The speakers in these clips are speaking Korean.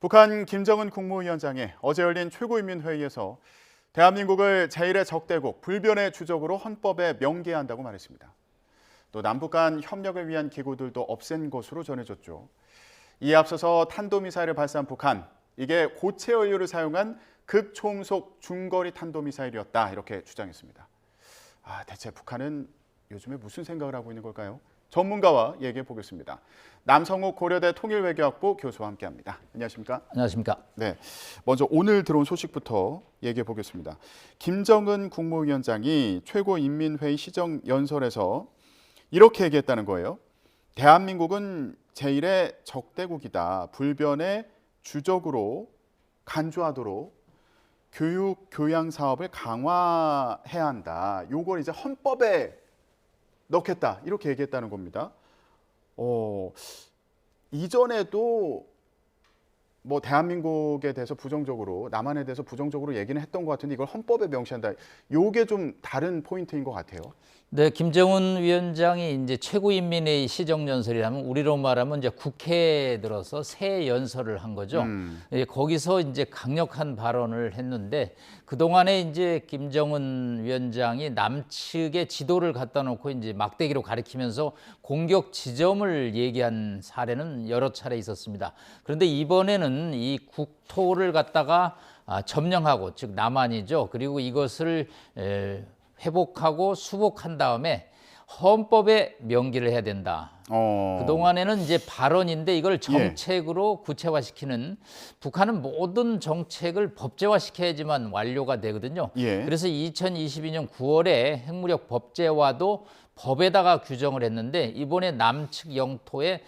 북한 김정은 국무위원장이 어제 열린 최고인민회의에서 대한민국을 제1의 적대국, 불변의 주적으로 헌법에 명기한다고 말했습니다. 또 남북 간 협력을 위한 기구들도 없앤 것으로 전해졌죠. 이에 앞서서 탄도미사일을 발사한 북한, 이게 고체 연료를 사용한 극초음속 중거리 탄도미사일이었다, 이렇게 주장했습니다. 대체 북한은 요즘에 무슨 생각을 하고 있는 걸까요? 전문가와 얘기해 보겠습니다. 남성욱 고려대 통일외교학부 교수와 함께합니다. 안녕하십니까? 안녕하십니까? 네, 먼저 오늘 들어온 소식부터 얘기해 보겠습니다. 김정은 국무위원장이 최고인민회의 시정연설에서 이렇게 얘기했다는 거예요. 대한민국은 제1의 적대국이다. 불변의 주적으로 간주하도록 교육, 교양 사업을 강화해야 한다. 요걸 이제 헌법에 넣겠다. 이렇게 얘기했다는 겁니다. 이전에도 뭐 대한민국에 대해서 부정적으로, 남한에 대해서 부정적으로 얘기는 했던 것 같은데 이걸 헌법에 명시한다. 요게 좀 다른 포인트인 것 같아요. 네, 김정은 위원장이 이제 최고인민회의 시정연설이라면 우리로 말하면 이제 국회에 들어서 새 연설을 한 거죠. 거기서 이제 강력한 발언을 했는데 그동안에 이제 김정은 위원장이 남측의 지도를 갖다 놓고 이제 막대기로 가리키면서 공격 지점을 얘기한 사례는 여러 차례 있었습니다. 그런데 이번에는 이 국토를 갖다가 점령하고, 즉 남한이죠. 그리고 이것을 회복하고 수복한 다음에 헌법에 명기를 해야 된다. 그동안에는 이제 발언인데 이걸 정책으로 구체화시키는, 북한은 모든 정책을 법제화시켜야지만 완료가 되거든요. 그래서 2022년 9월에 핵무력 법제화도 법에다가 규정을 했는데 이번에 남측 영토의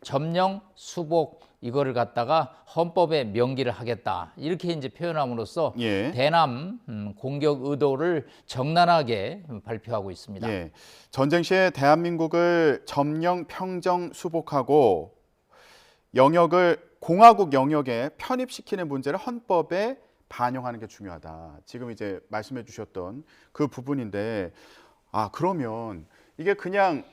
점령, 수복 이거를 갖다가 헌법에 명기를 하겠다. 이렇게 이제 표현함으로써 대남 공격 의도를 정난하게 발표하고 있습니다. 전쟁 시에 대한민국을 점령, 평정, 수복하고 영역을 공화국 영역에 편입시키는 문제를 헌법에 반영하는 게 중요하다. 지금 이제 말씀해 주셨던 그 부분인데, 그러면 이게 그냥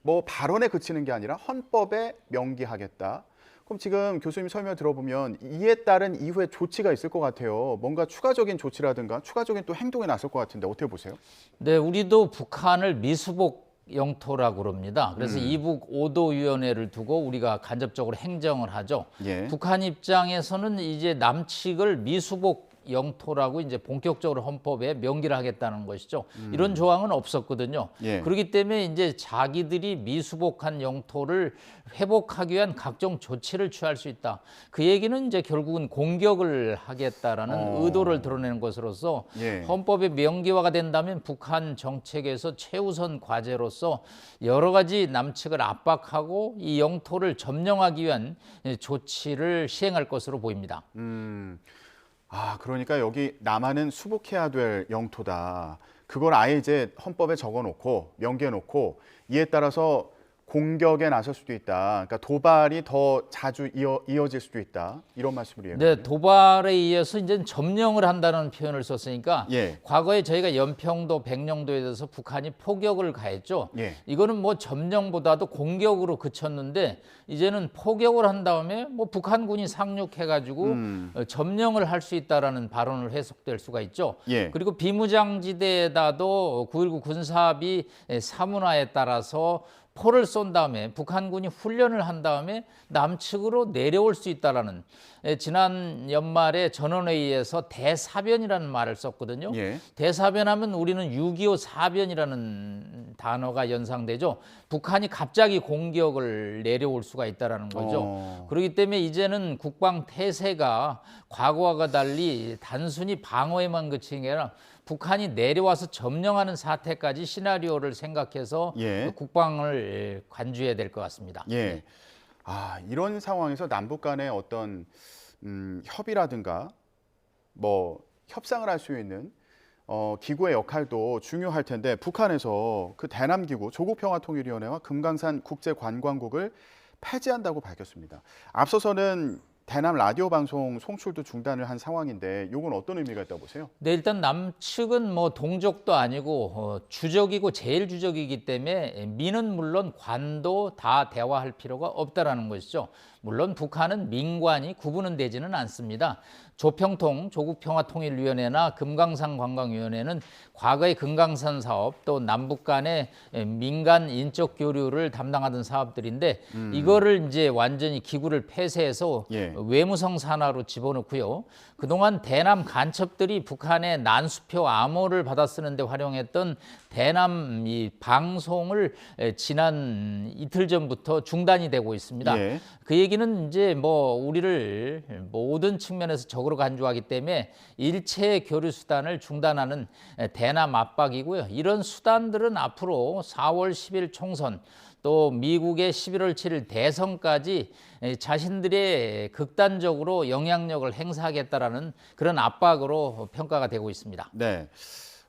뭐 발언에 그치는 게 아니라 헌법에 명기하겠다. 그럼 지금 교수님 설명 들어보면 이에 따른 이후에 조치가 있을 것 같아요. 뭔가 추가적인 조치라든가 추가적인 또 행동이 나설 것 같은데 어떻게 보세요? 네, 우리도 북한을 미수복 영토라고 그럽니다. 그래서 이북 5도 위원회를 두고 우리가 간접적으로 행정을 하죠. 북한 입장에서는 이제 남측을 미수복 영토라고 이제 본격적으로 헌법에 명기를 하겠다는 것이죠. 이런 조항은 없었거든요. 그렇기 때문에 이제 자기들이 미수복한 영토를 회복하기 위한 각종 조치를 취할 수 있다. 그 얘기는 이제 결국은 공격을 하겠다라는 의도를 드러내는 것으로서 헌법의 명기화가 된다면 북한 정책에서 최우선 과제로서 여러 가지 남측을 압박하고 이 영토를 점령하기 위한 조치를 시행할 것으로 보입니다. 그러니까 여기 남한은 수복해야 될 영토다. 그걸 아예 이제 헌법에 적어놓고 명기해놓고 이에 따라서 공격에 나설 수도 있다. 그러니까 도발이 더 자주 이어질 수도 있다. 이런 말씀을 네, 도발에 의해서 이제 점령을 한다는 표현을 썼으니까 과거에 저희가 연평도, 백령도에 대해서 북한이 포격을 가했죠. 이거는 뭐 점령보다도 공격으로 그쳤는데 이제는 포격을 한 다음에 뭐 북한군이 상륙해가지고 점령을 할 수 있다라는 발언을 해석될 수가 있죠. 그리고 비무장지대에다도 9.19 군사합의 사문화에 따라서 포를 쏜 다음에 북한군이 훈련을 한 다음에 남측으로 내려올 수 있다라는, 지난 연말에 전원회의에서 대사변이라는 말을 썼거든요. 대사변하면 우리는 6.25 사변이라는 단어가 연상되죠. 북한이 갑자기 공격을 내려올 수가 있다라는 거죠. 그렇기 때문에 이제는 국방 태세가 과거와 달리 단순히 방어에만 그치는 게 아니라 북한이 내려와서 점령하는 사태까지 시나리오를 생각해서 국방을 관주해야 될 것 같습니다. 이런 상황에서 남북 간의 어떤 협의라든가 뭐 협상을 할 수 있는 기구의 역할도 중요할 텐데 북한에서 그 대남기구 조국평화통일위원회와 금강산 국제관광국을 폐지한다고 밝혔습니다. 앞서서는 대남 라디오 방송 송출도 중단을 한 상황인데 이건 어떤 의미가 있다고 보세요? 네, 일단 남측은 뭐 동족도 아니고 주적이고 제일 주적이기 때문에 민은 물론 관도 다 대화할 필요가 없다라는 것이죠. 물론 북한은 민관이 구분은 되지는 않습니다. 조평통 조국평화통일위원회나 금강산 관광위원회는 과거의 금강산 사업 또 남북 간의 민간 인적 교류를 담당하던 사업들인데 이거를 이제 완전히 기구를 폐쇄해서 예. 외무성 산하로 집어넣고요. 그동안 대남 간첩들이 북한의 난수표 암호를 받아 쓰는데 활용했던 대남 이 방송을 지난 이틀 전부터 중단이 되고 있습니다. 예. 그 얘기는 이제 뭐 우리를 모든 측면에서 적으로 간주하기 때문에 일체 교류 수단을 중단하는 대남 압박이고요. 이런 수단들은 앞으로 4월 10일 총선 또 미국의 11월 7일 대선까지 자신들의 극단적으로 영향력을 행사하겠다라는 그런 압박으로 평가가 되고 있습니다. 네.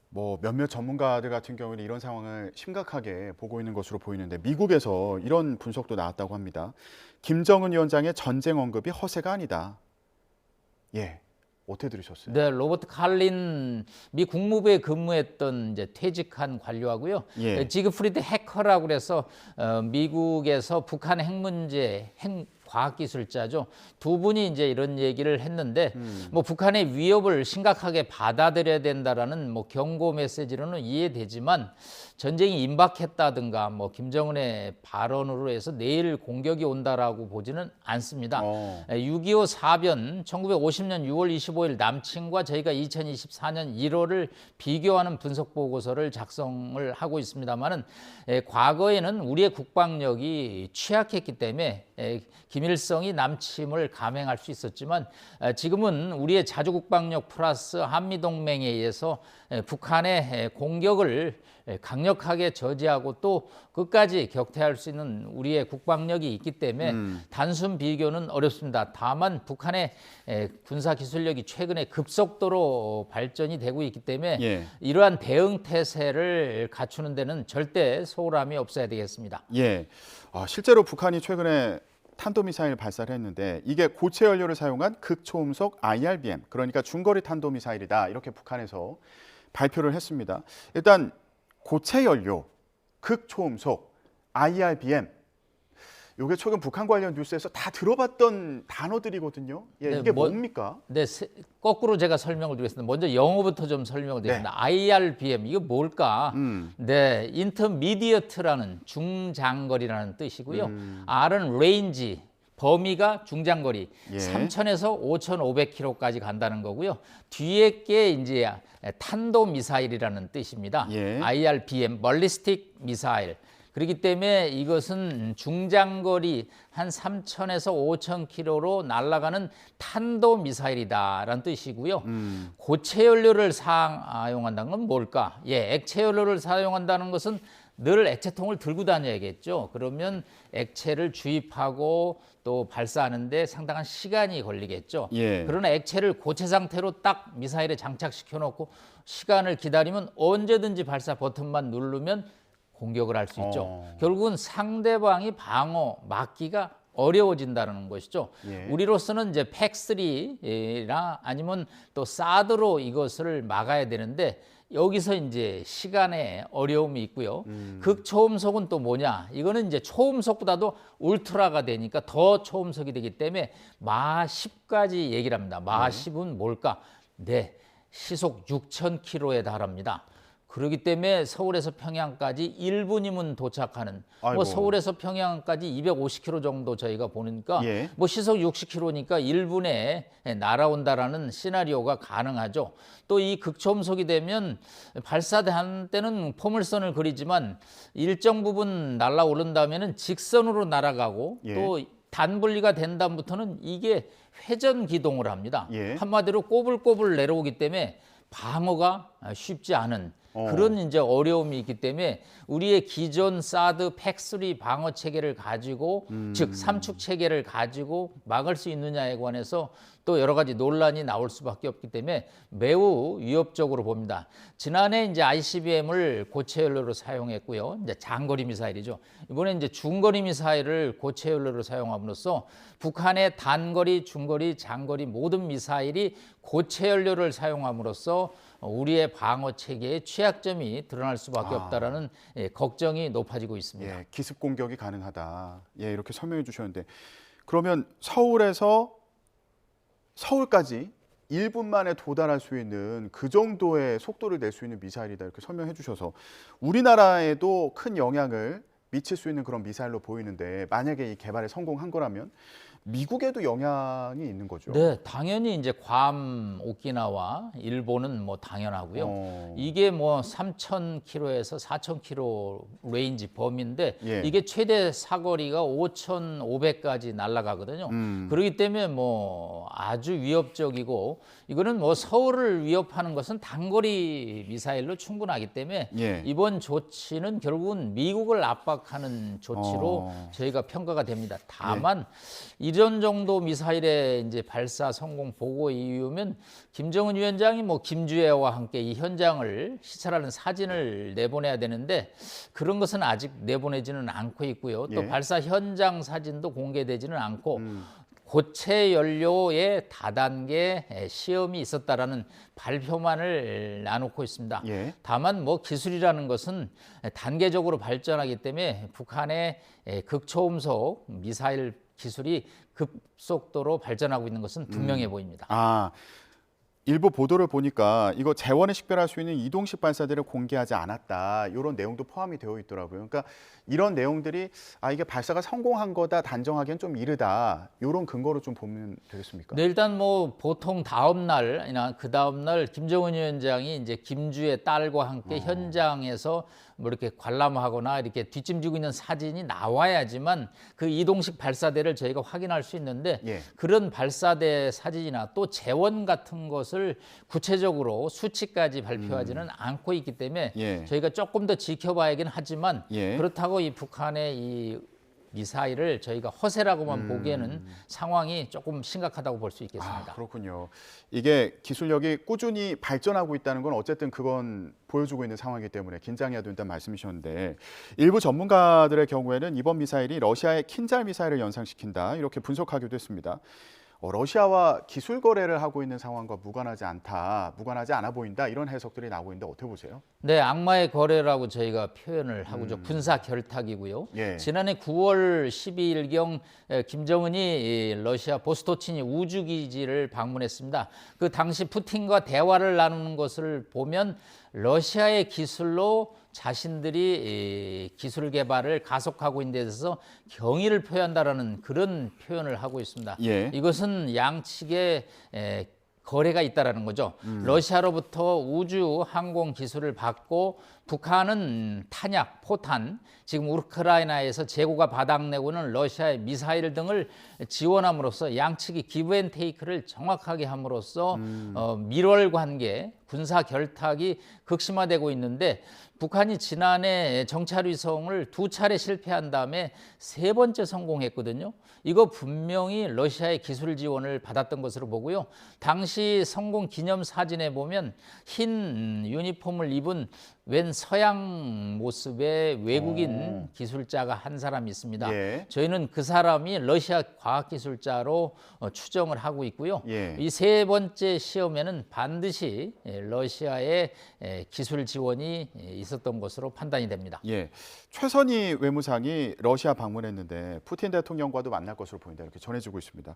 뭐 몇몇 전문가들 같은 경우는 이런 상황을 심각하게 보고 있는 것으로 보이는데 미국에서 이런 분석도 나왔다고 합니다. 김정은 위원장의 전쟁 언급이 허세가 아니다. 예. 어떻게 들으셨어요? 네, 로버트 칼린 미 국무부에 근무했던 이제 퇴직한 관료하고요. 예. 지그프리드 해커라고 그래서 미국에서 북한 핵 문제 과학기술자죠. 두 분이 이제 이런 얘기를 했는데 뭐 북한의 위협을 심각하게 받아들여야 된다라는 뭐 경고 메시지로는 이해되지만 전쟁이 임박했다든가 뭐 김정은의 발언으로 해서 내일 공격이 온다라고 보지는 않습니다. 6.25 사변 1950년 6월 25일 남친과 저희가 2024년 1월을 비교하는 분석 보고서를 작성을 하고 있습니다만은 과거에는 우리의 국방력이 취약했기 때문에 김일성이 남침을 감행할 수 있었지만 지금은 우리의 자주국방력 플러스 한미동맹에 의해서 북한의 공격을 강력하게 저지하고 또 끝까지 격퇴할 수 있는 우리의 국방력이 있기 때문에 단순 비교는 어렵습니다. 다만 북한의 군사기술력이 최근에 급속도로 발전이 되고 있기 때문에 예. 이러한 대응 태세를 갖추는 데는 절대 소홀함이 없어야 되겠습니다. 예. 실제로 북한이 최근에 탄도미사일 발사를 했는데 이게 고체 연료를 사용한 극초음속 IRBM, 그러니까 중거리 탄도미사일이다. 이렇게 북한에서 발표를 했습니다. 일단 고체 연료, 극초음속, IRBM. 이게 최근 북한 관련 뉴스에서 다 들어봤던 단어들이거든요. 예, 네, 이게 뭡니까? 네, 거꾸로 제가 설명을 드리겠습니다. 먼저 영어부터 좀 설명을 드리겠습니다. IRBM 이게 뭘까? 네, 인터미디어트라는 중장거리라는 뜻이고요. R은 레인지, 범위가 중장거리, 예. 3,000에서 5,500km까지 간다는 거고요. 뒤에 게 이제 탄도 미사일이라는 뜻입니다. 예. IRBM, 멀리스틱 미사일. 그렇기 때문에 이것은 중장거리 한 3,000에서 5,000km로 날아가는 탄도 미사일이다라는 뜻이고요. 고체 연료를 사용한다는 건 뭘까? 예, 액체 연료를 사용한다는 것은 늘 액체통을 들고 다녀야겠죠. 그러면 액체를 주입하고 또 발사하는데 상당한 시간이 걸리겠죠. 예. 그러나 액체를 고체 상태로 딱 미사일에 장착시켜 놓고 시간을 기다리면 언제든지 발사 버튼만 누르면 공격을 할 수 있죠. 결국은 상대방이 방어 막기가 어려워진다는 것이죠. 예. 우리로서는 이제 팩3나 아니면 또 사드로 이것을 막아야 되는데 여기서 이제 시간에 어려움이 있고요. 극초음속은 또 뭐냐? 이거는 이제 초음속보다도 울트라가 되니까 더 초음속이 되기 때문에 마 10까지 얘기를 합니다. 마 10은 뭘까? 네, 시속 6,000km에 달합니다. 그렇기 때문에 서울에서 평양까지 1분이면 도착하는 아이고. 뭐 서울에서 평양까지 250km 정도 저희가 보니까 예. 뭐 시속 60km니까 1분에 날아온다라는 시나리오가 가능하죠. 또 이 극초음속이 되면 발사한 때는 포물선을 그리지만 일정 부분 날아오른 다음에는 직선으로 날아가고 예. 또 단분리가 된 다음부터는 이게 회전 기동을 합니다. 예. 한마디로 꼬불꼬불 내려오기 때문에 방어가 쉽지 않은 그런 이제 어려움이 있기 때문에 우리의 기존 사드 팩3 방어 체계를 가지고 즉 삼축 체계를 가지고 막을 수 있느냐에 관해서 또 여러 가지 논란이 나올 수밖에 없기 때문에 매우 위협적으로 봅니다. 지난해 이제 ICBM을 고체 연료로 사용했고요. 이제 장거리 미사일이죠. 이번에 이제 중거리 미사일을 고체 연료로 사용함으로써 북한의 단거리, 중거리, 장거리 모든 미사일이 고체 연료를 사용함으로써 우리의 방어 체계의 취약점이 드러날 수밖에 없다라는 걱정이 높아지고 있습니다. 예, 기습 공격이 가능하다. 예, 이렇게 설명해 주셨는데 그러면 서울까지 1분 만에 도달할 수 있는 그 정도의 속도를 낼 수 있는 미사일이다 이렇게 설명해 주셔서 우리나라에도 큰 영향을 미칠 수 있는 그런 미사일로 보이는데 만약에 이 개발에 성공한 거라면 미국에도 영향이 있는 거죠. 네, 당연히 이제 괌, 오키나와 일본은 뭐 당연하고요. 이게 뭐 3,000km에서 4,000km 레인지 범위인데 예. 이게 최대 사거리가 5,500까지 날아가거든요. 그렇기 때문에 뭐 아주 위협적이고 이거는 뭐 서울을 위협하는 것은 단거리 미사일로 충분하기 때문에 예. 이번 조치는 결국은 미국을 압박하는 조치로 저희가 평가가 됩니다. 다만 이런 정도 미사일의 이제 발사 성공 보고 이후면 김정은 위원장이 뭐 김주애와 함께 이 현장을 시찰하는 사진을 내보내야 되는데 그런 것은 아직 내보내지는 않고 있고요. 또 예. 발사 현장 사진도 공개되지는 않고 고체 연료의 다단계 시험이 있었다라는 발표만을 나놓고 있습니다. 예. 다만 뭐 기술이라는 것은 단계적으로 발전하기 때문에 북한의 극초음속 미사일 기술이 급속도로 발전하고 있는 것은 분명해 보입니다. 아, 일부 보도를 보니까 이거 재원에 식별할 수 있는 이동식 발사대를 공개하지 않았다. 이런 내용도 포함이 되어 있더라고요. 그러니까 이런 내용들이 이게 발사가 성공한 거다 단정하기엔 좀 이르다. 이런 근거로 좀 보면 되겠습니까? 네, 일단 뭐 보통 다음 날이나 그 다음 날 김정은 위원장이 이제 김주의 딸과 함께 현장에서 뭐 이렇게 관람하거나 이렇게 뒷짐지고 있는 사진이 나와야지만 그 이동식 발사대를 저희가 확인할 수 있는데 예. 그런 발사대 사진이나 또 재원 같은 것을 구체적으로 수치까지 발표하지는 않고 있기 때문에 예. 저희가 조금 더 지켜봐야긴 하지만 예. 그렇다고 이 북한의 이 미사일을 저희가 허세라고만 보기에는 상황이 조금 심각하다고 볼 수 있겠습니다. 그렇군요. 이게 기술력이 꾸준히 발전하고 있다는 건 어쨌든 그건 보여주고 있는 상황이기 때문에 긴장해야 된다는 말씀이셨는데 일부 전문가들의 경우에는 이번 미사일이 러시아의 킨잘 미사일을 연상시킨다 이렇게 분석하기도 했습니다. 러시아와 기술 거래를 하고 있는 상황과 무관하지 않아 보인다 이런 해석들이 나오고 있는데 어떻게 보세요? 네, 악마의 거래라고 저희가 표현을 하고죠. 군사 결탁이고요. 예. 지난해 9월 12일경 김정은이 러시아 보스토치니 우주기지를 방문했습니다. 그 당시 푸틴과 대화를 나누는 것을 보면 러시아의 기술로 자신들이 기술 개발을 가속하고 있는 데 있어서 경의를 표한다라는 그런 표현을 하고 있습니다. 예. 이것은 양측의 거래가 있다라는 거죠. 러시아로부터 우주 항공 기술을 받고 북한은 탄약, 포탄, 지금 우크라이나에서 재고가 바닥내고는 러시아의 미사일 등을 지원함으로써 양측이 기브앤테이크를 정확하게 함으로써 밀월 관계, 군사 결탁이 극심화되고 있는데 북한이 지난해 정찰 위성을 2차례 실패한 다음에 3번째 성공했거든요. 이거 분명히 러시아의 기술 지원을 받았던 것으로 보고요. 당시 성공 기념 사진에 보면 흰 유니폼을 입은 웬 서양 모습의 외국인 기술자가 한 사람이 있습니다. 예. 저희는 그 사람이 러시아 과학기술자로 추정을 하고 있고요. 예. 이 3번째 시험에는 반드시 러시아의 기술 지원이 있었던 것으로 판단이 됩니다. 예. 최선희 외무상이 러시아 방문했는데 푸틴 대통령과도 만날 것으로 보인다 이렇게 전해지고 있습니다.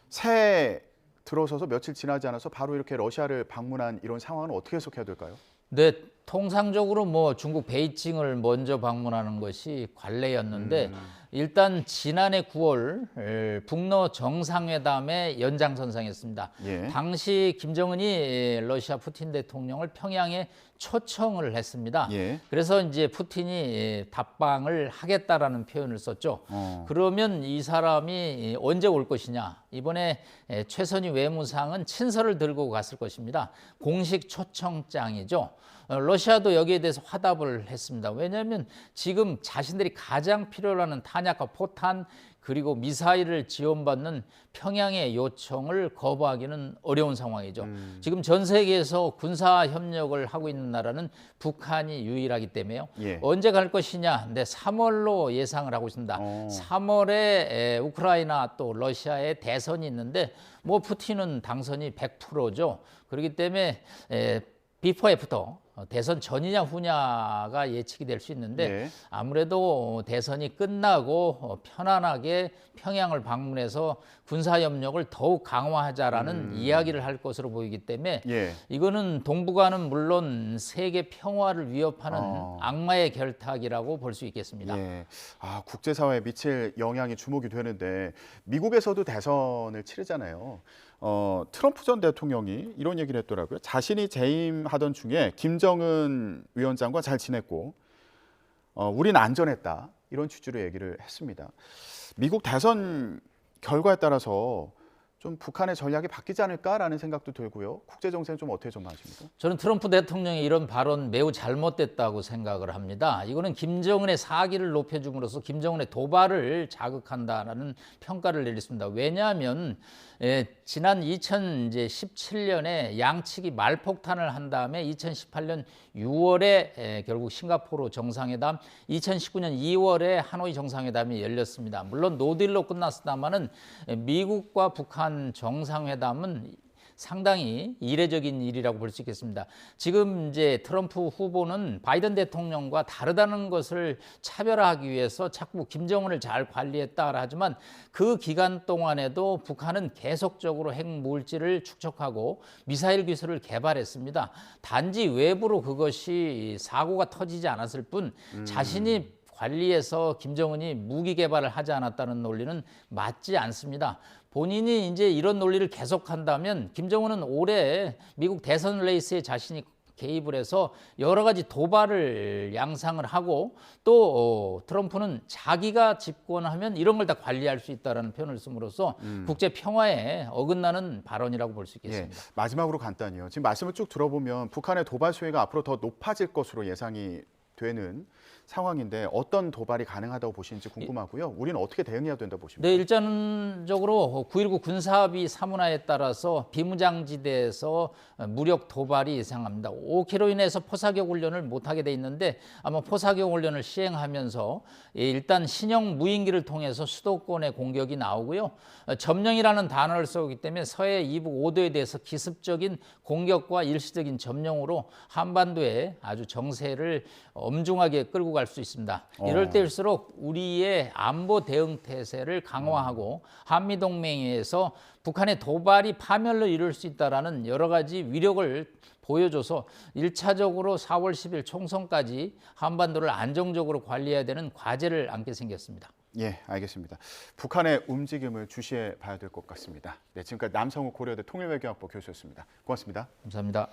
새해 들어서서 며칠 지나지 않아서 바로 이렇게 러시아를 방문한 이런 상황은 어떻게 해석해야 될까요? 네, 통상적으로 뭐 중국 베이징을 먼저 방문하는 것이 관례였는데 일단 지난해 9월 북러 정상회담의 연장선상이었습니다. 예. 당시 김정은이 러시아 푸틴 대통령을 평양에 초청을 했습니다. 예. 그래서 이제 푸틴이 답방을 하겠다라는 표현을 썼죠. 그러면 이 사람이 언제 올 것이냐? 이번에 최선희 외무상은 친서를 들고 갔을 것입니다. 공식 초청장이죠. 러시아도 여기에 대해서 화답을 했습니다. 왜냐하면 지금 자신들이 가장 필요로 하는 탄약과 포탄 그리고 미사일을 지원받는 평양의 요청을 거부하기는 어려운 상황이죠. 지금 전 세계에서 군사 협력을 하고 있는 나라는 북한이 유일하기 때문에요. 예. 언제 갈 것이냐? 네, 3월로 예상을 하고 있습니다. 3월에 우크라이나 또 러시아의 대선이 있는데 뭐 푸틴은 당선이 100%죠. 그렇기 때문에 비포 애프터 대선 전이냐 후냐가 예측이 될 수 있는데 네. 아무래도 대선이 끝나고 편안하게 평양을 방문해서 군사협력을 더욱 강화하자라는 이야기를 할 것으로 보이기 때문에 예. 이거는 동북아는 물론 세계 평화를 위협하는 악마의 결탁이라고 볼 수 있겠습니다. 예. 국제사회에 미칠 영향이 주목이 되는데 미국에서도 대선을 치르잖아요. 트럼프 전 대통령이 이런 얘기를 했더라고요. 자신이 재임하던 중에 김정은 위원장과 잘 지냈고 우린 안전했다. 이런 취지로 얘기를 했습니다. 미국 대선 결과에 따라서 좀 북한의 전략이 바뀌지 않을까라는 생각도 들고요. 국제 정세는 좀 어떻게 전망하십니까? 저는 트럼프 대통령의 이런 발언 매우 잘못됐다고 생각을 합니다. 이거는 김정은의 사기를 높여줌으로써 김정은의 도발을 자극한다라는 평가를 내렸습니다. 왜냐하면 지난 2017년에 양측이 말폭탄을 한 다음에 2018년 6월에 결국 싱가포르 정상회담, 2019년 2월에 하노이 정상회담이 열렸습니다. 물론 노딜로 끝났습니다만은 미국과 북한 정상회담은 상당히 이례적인 일이라고 볼 수 있겠습니다. 지금 이제 트럼프 후보는 바이든 대통령과 다르다는 것을 차별화하기 위해서 자꾸 김정은을 잘 관리했다 하지만 그 기간 동안에도 북한은 계속적으로 핵물질을 축적하고 미사일 기술을 개발했습니다. 단지 외부로 그것이 사고가 터지지 않았을 뿐 자신이 관리해서 김정은이 무기 개발을 하지 않았다는 논리는 맞지 않습니다. 본인이 이제 이런 논리를 계속한다면 김정은은 올해 미국 대선 레이스에 자신이 개입을 해서 여러 가지 도발을 양상을 하고 또 트럼프는 자기가 집권하면 이런 걸 다 관리할 수 있다는 표현을 씀으로써 국제 평화에 어긋나는 발언이라고 볼 수 있겠습니다. 예, 마지막으로 간단히요. 지금 말씀을 쭉 들어보면 북한의 도발 수위가 앞으로 더 높아질 것으로 예상이 되는 상황인데 어떤 도발이 가능하다고 보시는지 궁금하고요. 우리는 어떻게 대응해야 된다고 보십니까? 네, 일단적으로 9.19 군사합의 사문화에 따라서 비무장지대에서 무력 도발이 예상합니다. 5km로 인해서 포사격 훈련을 못하게 돼 있는데 아마 포사격 훈련을 시행하면서 일단 신형 무인기를 통해서 수도권의 공격이 나오고요. 점령이라는 단어를 쓰기 때문에 서해 이북 5도에 대해서 기습적인 공격과 일시적인 점령으로 한반도에 아주 정세를 엄중하게 끌고 갈 수 있습니다. 이럴 때일수록 우리의 안보 대응 태세를 강화하고 한미동맹에서 북한의 도발이 파멸로 이룰 수 있다는 여러 가지 위력을 보여줘서 1차적으로 4월 10일 총선까지 한반도를 안정적으로 관리해야 되는 과제를 안게 생겼습니다. 예, 알겠습니다. 북한의 움직임을 주시해 봐야 될 것 같습니다. 네, 지금까지 남성욱 고려대 통일외교학부 교수였습니다. 고맙습니다. 감사합니다.